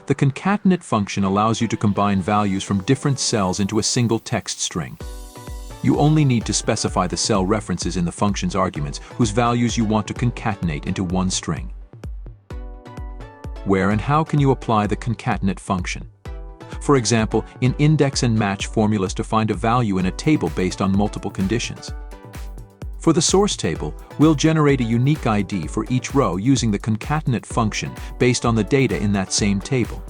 The concatenate function allows you to combine values from different cells into a single text string. You only need to specify the cell references in the function's arguments whose values you want to concatenate into one string. Where and how can you apply the concatenate function? For example, in index and match formulas to find a value in a table based on multiple conditions. For the source table, we'll generate a unique ID for each row using the concatenate function based on the data in that same table.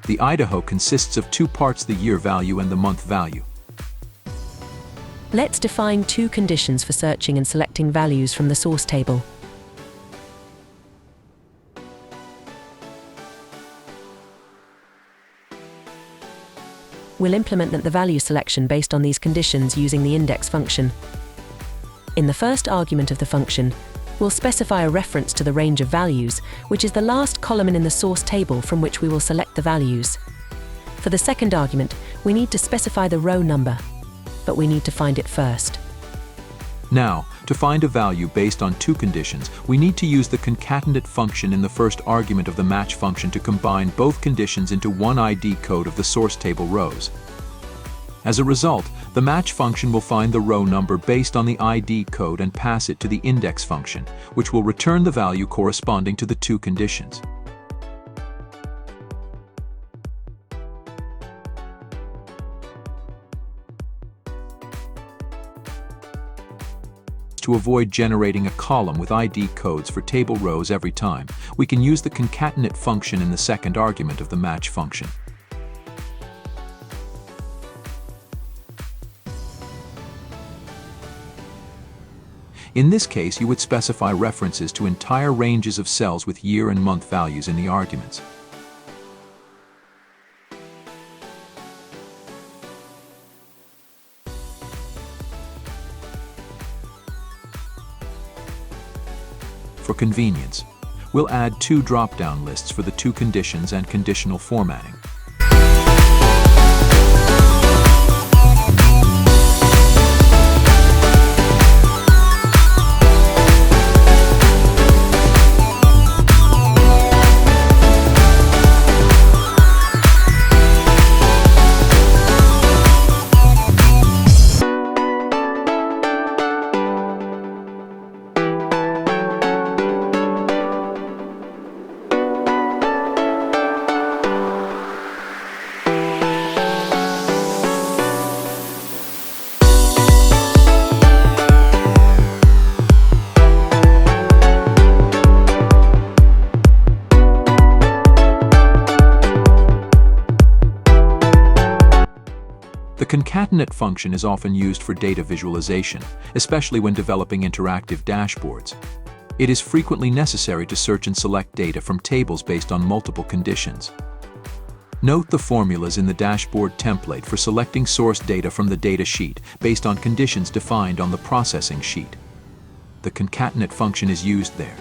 The Idaho consists of two parts: the year value and the month value. Let's define two conditions for searching and selecting values from the source table. We'll implement the value selection based on these conditions using the index function. In the first argument of the function, we'll specify a reference to the range of values, which is the last column in the source table from which we will select the values. For the second argument, we need to specify the row number, but we need to find it first. Now, to find a value based on two conditions, we need to use the concatenate function in the first argument of the match function to combine both conditions into one ID code of the source table rows. As a result, the match function will find the row number based on the ID code and pass it to the index function, which will return the value corresponding to the two conditions. To avoid generating a column with ID codes for table rows every time, we can use the concatenate function in the second argument of the match function. In this case, you would specify references to entire ranges of cells with year and month values in the arguments. For convenience, we'll add two drop-down lists for the two conditions and conditional formatting. The concatenate function is often used for data visualization, especially when developing interactive dashboards. It is frequently necessary to search and select data from tables based on multiple conditions. Note the formulas in the dashboard template for selecting source data from the data sheet based on conditions defined on the processing sheet. The concatenate function is used there.